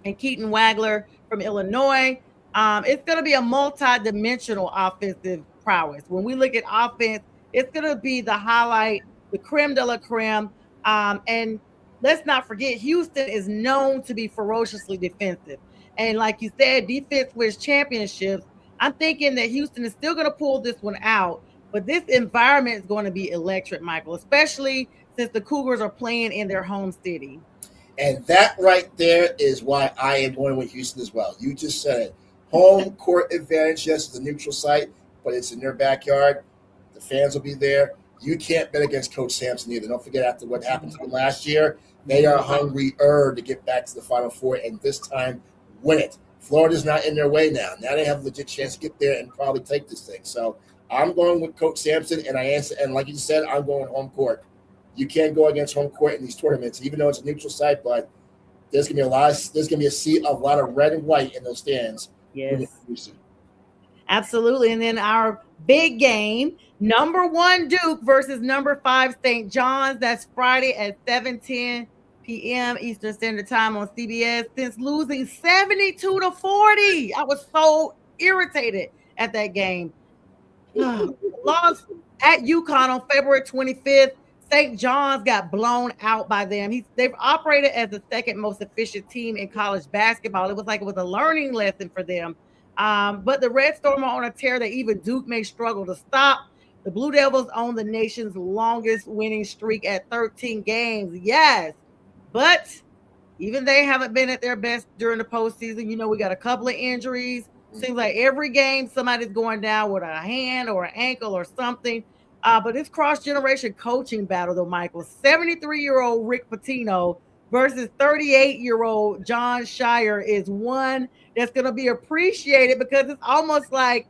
and Keaton Wagler from Illinois. It's going to be a multi-dimensional offensive prowess. When we look at offense, it's going to be the highlight, the creme de la creme. And let's not forget, Houston is known to be ferociously defensive. And like you said, defense wins championships. I'm thinking that Houston is still going to pull this one out, but this environment is going to be electric, Michael, especially since the Cougars are playing in their home city. And that right there is why I am going with Houston as well. You just said it. Home court advantage, yes, it's a neutral site, but it's in their backyard. The fans will be there. You can't bet against Coach Sampson either. Don't forget, after what happened to them last year, they are hungrier to get back to the Final Four and this time win it. Florida's not in their way now. Now they have a legit chance to get there and probably take this thing. So I'm going with Coach Sampson, and like you said, I'm going home court. You can't go against home court in these tournaments, even though it's a neutral site, but there's gonna be a sea of a lot of red and white in those stands. Yes. Absolutely. And then our big game, number 1 Duke versus number 5 St. John's. That's Friday at 7:10 p.m. Eastern Standard Time on CBS. Since losing 72-40, I was so irritated at that game. Lost at UConn on February 25th. St. John's got blown out by them. They've operated as the second most efficient team in college basketball. It was like it was a learning lesson for them. But the Red Storm are on a tear that even Duke may struggle to stop. The Blue Devils own the nation's longest winning streak at 13 games. Yes, but even they haven't been at their best during the postseason. We got a couple of injuries. Seems like every game somebody's going down with a hand or an ankle or something. But this cross-generation coaching battle, though, Michael, 73-year-old Rick Pitino versus 38-year-old John Shire is one that's going to be appreciated because it's almost like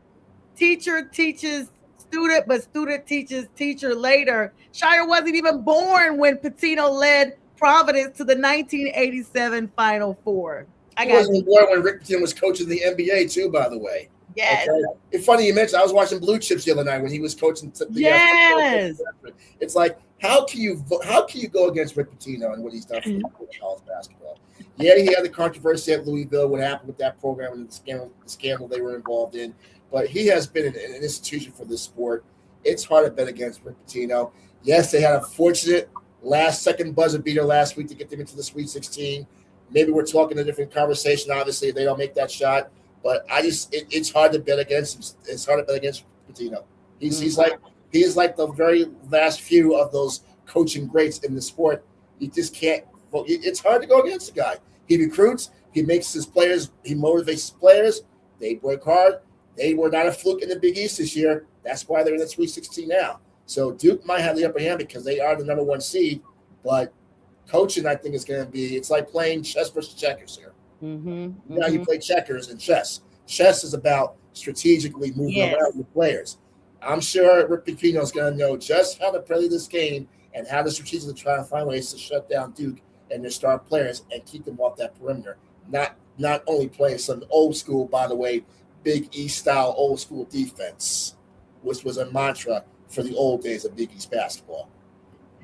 teacher teaches student, but student teaches teacher later. Shire wasn't even born when Pitino led Providence to the 1987 Final Four. He wasn't born when Rick Pitino was coaching the NBA, too, by the way. Yes. Okay. It's funny you mentioned. I was watching Blue Chips the other night when he was coaching. Yes. It's like how can you go against Rick Pitino and what he's done for college basketball? Yeah, he had the controversy at Louisville. What happened with that program and the scandal they were involved in, but he has been an institution for this sport. It's hard to bet against Rick Pitino. Yes, they had a fortunate last-second buzzer beater last week to get them into the Sweet 16. Maybe we're talking a different conversation. Obviously, if they don't make that shot. But it's hard to bet against him. It's hard to bet against Pitino. He's like the very last few of those coaching greats in the sport. You just can't. It's hard to go against the guy. He recruits. He makes his players. He motivates his players. They work hard. They were not a fluke in the Big East this year. That's why they're in the Sweet 16 now. So Duke might have the upper hand because they are the number 1 seed. But coaching, I think, is going to be. It's like playing chess versus checkers here. Now you play checkers and chess. Chess is about strategically moving around with players. I'm sure Rick Pitino is going to know just how to play this game and how to strategically try to find ways to shut down Duke and their star players and keep them off that perimeter. Not only playing some old school, by the way, Big East style old school defense, which was a mantra for the old days of Big East basketball.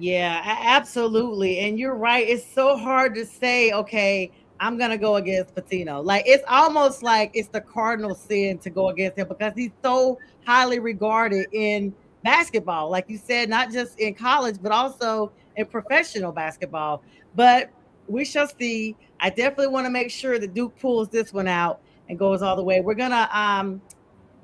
Yeah, absolutely. And you're right. It's so hard to say, okay, I'm going to go against Pitino. Like, it's almost like it's the cardinal sin to go against him because he's so highly regarded in basketball. Like you said, not just in college, but also in professional basketball. But we shall see. I definitely want to make sure that Duke pulls this one out and goes all the way. We're going to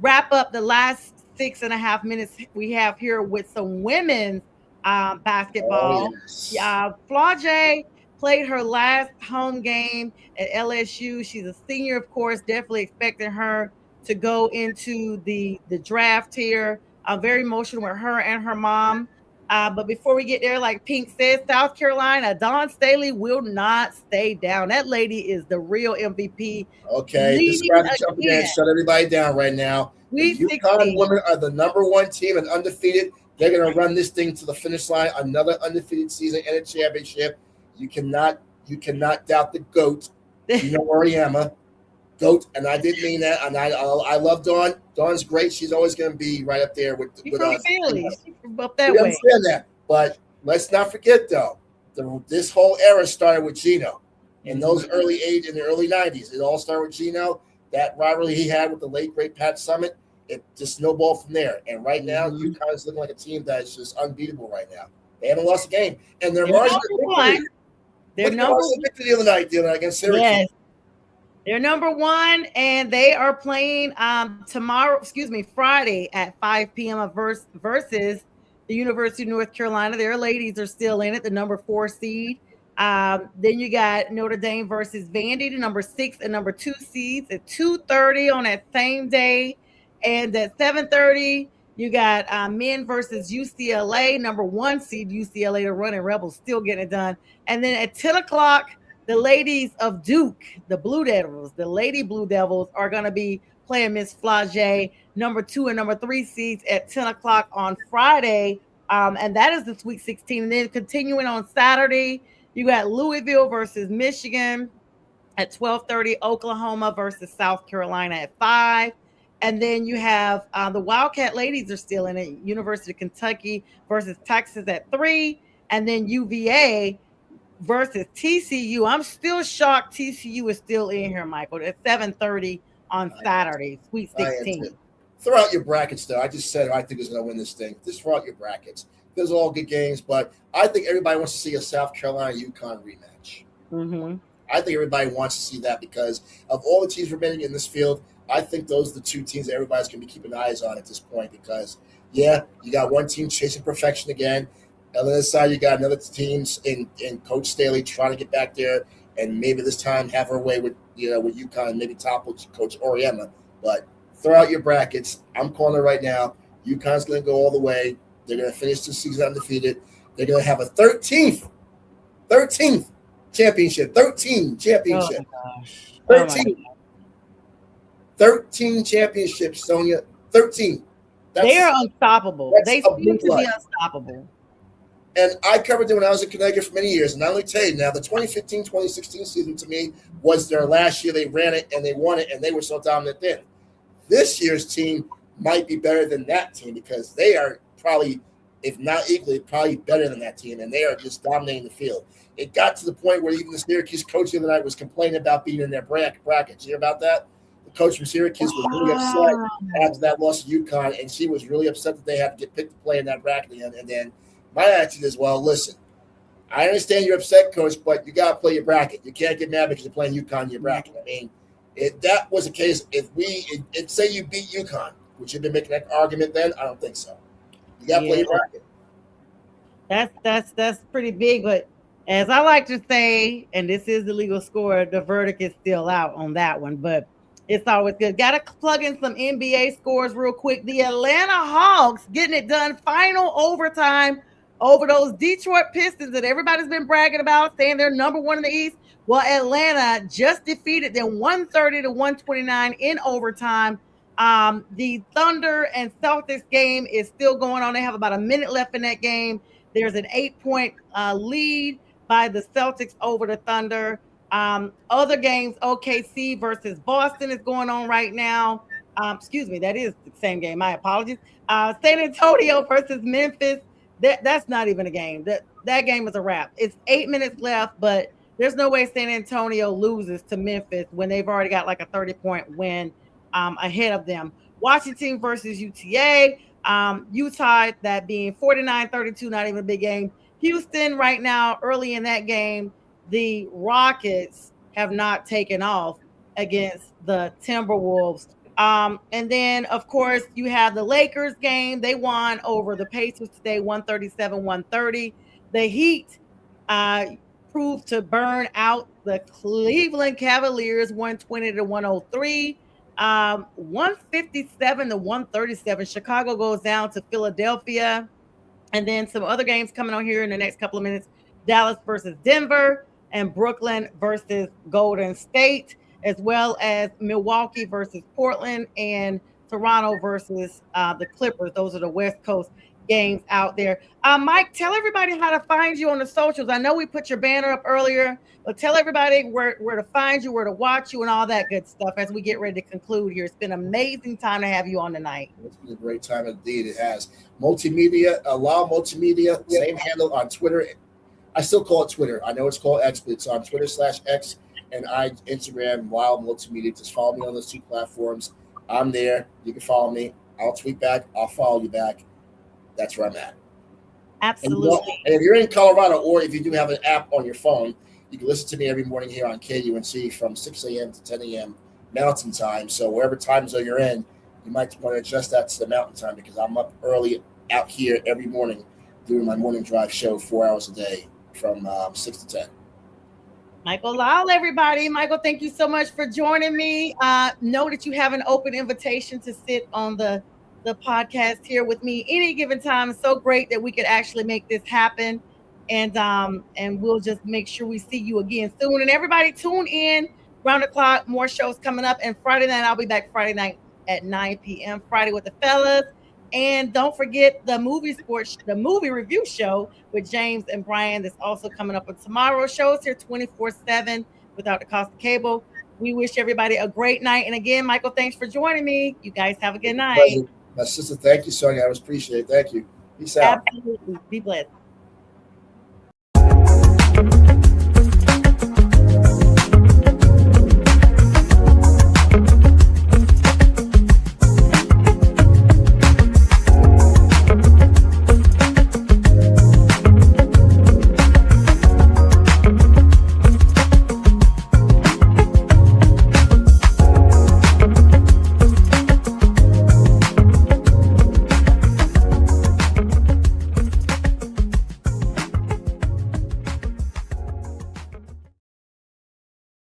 wrap up the last 6.5 minutes we have here with some women's basketball. Flau'jae played her last home game at LSU. She's a senior, of course, definitely expecting her to go into the draft here. I'm very emotional with her and her mom. But before we get there, like Pink said, South Carolina, Dawn Staley will not stay down. That lady is the real MVP. Okay, this is about to jump in and shut everybody down right now. The UConn women are the number 1 team and undefeated. They're going to run this thing to the finish line. Another undefeated season and a championship. You cannot doubt the GOAT, Gina Auriemma. GOAT, and I did mean that. And I love Dawn. Dawn's great. She's always going to be right up there with us. She's from up that way. Understand that, but let's not forget though, this whole era started with Gino in those early in the early 90s. It all started with Gino. That rivalry he had with the late great Pat Summitt, it just snowballed from there. And right now, UConn is looking like a team that is just unbeatable right now. They haven't lost a game, and they're margin of victory. They're number 1 victory the other night against Syracuse. Yes. They're number 1, and they are playing Friday at 5 p.m. versus the University of North Carolina. Their ladies are still in it, the number 4 seed. Then you got Notre Dame versus Vandy, the number 6 and number 2 seeds at 2:30 on that same day. And at 7:30, you got men versus UCLA, number 1 seed UCLA, the running Rebels, still getting it done. And then at 10 o'clock, the ladies of Duke, the Blue Devils, the Lady Blue Devils, are going to be playing Miss Flau'jae, number 2 and number 3 seeds at 10 o'clock on Friday. And that is the Sweet 16. And then continuing on Saturday, you got Louisville versus Michigan at 12:30, Oklahoma versus South Carolina at 5. And then you have the Wildcat ladies are still in it, University of Kentucky versus Texas at 3. And then UVA versus TCU. I'm still shocked TCU is still in here, Michael. At 7:30 on Saturday, Sweet 16. Throw out your brackets, though. I just said I think is going to win this thing. Just throw out your brackets. Those are all good games, but I think everybody wants to see a South Carolina UConn rematch. I think everybody wants to see that because of all the teams remaining in this field. I think those are the 2 teams that everybody's going to be keeping eyes on at this point because, you got one team chasing perfection again. On the other side, you got another teams in Coach Staley trying to get back there and maybe this time have her way with UConn and maybe topple Coach Auriemma. But throw out your brackets. I'm calling it right now. UConn's going to go all the way. They're going to finish the season undefeated. They're going to have a 13th championship. 13 championship. Oh, gosh. 13. 13 championships, Sonja. 13. They are unstoppable. They seem to be unstoppable. And I covered them when I was in Connecticut for many years. And I'm going to tell you now, the 2015-2016 season to me was their last year. They ran it and they won it, and they were so dominant then. This year's team might be better than that team because they are probably, if not equally, probably better than that team, and they are just dominating the field. It got to the point where even the Syracuse coach the other night was complaining about being in their brackets. You hear about that? The coach from Syracuse was really upset after that loss to UConn, and she was really upset that they had to get picked to play in that bracket again. And then my attitude is, well, listen, I understand you're upset, coach, but you got to play your bracket. You can't get mad because you're playing UConn in your bracket. I mean, if that was the case, if say you beat UConn, would you have been making that argument then? I don't think so. You got to play your bracket. That's pretty big, but as I like to say, and this is the legal score, the verdict is still out on that one, but it's always good. Got to plug in some NBA scores real quick. The Atlanta Hawks getting it done, final overtime over those Detroit Pistons that everybody's been bragging about, saying they're number one in the East. Well, Atlanta just defeated them 130-129 in overtime. The Thunder and Celtics game is still going on. They have about a minute left in that game. There's an 8-point lead by the Celtics over the Thunder. Other games, OKC versus Boston is going on right now. Excuse me, that is the same game. My apologies. San Antonio versus Memphis. That's not even a game. That game is a wrap. It's 8 minutes left, but there's no way San Antonio loses to Memphis when they've already got like a 30-point win ahead of them. Washington versus UTA. Utah, that being 49-32, not even a big game. Houston right now, early in that game, the Rockets have not taken off against the Timberwolves. And then, of course, you have the Lakers game. They won over the Pacers today, 137-130. The Heat proved to burn out the Cleveland Cavaliers, 120-103. 157-137. Chicago goes down to Philadelphia. And then some other games coming on here in the next couple of minutes. Dallas versus Denver and Brooklyn versus Golden State, as well as Milwaukee versus Portland and Toronto versus the Clippers. Those are the West Coast games out there. Mike, tell everybody how to find you on the socials. I know we put your banner up earlier, but tell everybody where to find you, where to watch you, and all that good stuff as we get ready to conclude here. It's been an amazing time to have you on tonight. It's been a great time indeed. It has. Multimedia, Lyle Multimedia, same handle on Twitter. I still call it Twitter. I know it's called X, but it's on Twitter/X and Instagram, Lyle Multimedia. Just follow me on those two platforms. I'm there. You can follow me. I'll tweet back. I'll follow you back. That's where I'm at. Absolutely. And if you're in Colorado, or if you do have an app on your phone, you can listen to me every morning here on KUNC from 6 a.m. to 10 a.m. Mountain Time. So wherever time zone you're in, you might want to adjust that to the Mountain Time because I'm up early out here every morning doing my morning drive show 4 hours a day from 6 to 10. Michael Lyle, everybody. Michael, thank you so much for joining me. Know that you have an open invitation to sit on the podcast here with me any given time. It's so great that we could actually make this happen. And we'll just make sure we see you again soon. And everybody tune in round the clock, more shows coming up. And Friday night, I'll be back Friday night at 9 p.m. Friday with the fellas. And don't forget the movie review show with James and Brian that's also coming up on tomorrow's shows here 24/7 without the cost of cable. We wish everybody a great night. And again, Michael, thanks for joining me. You guys have a good night. Pleasure. My sister, thank you, Sonja. I appreciate it. Thank you. Peace out. Absolutely. Be blessed.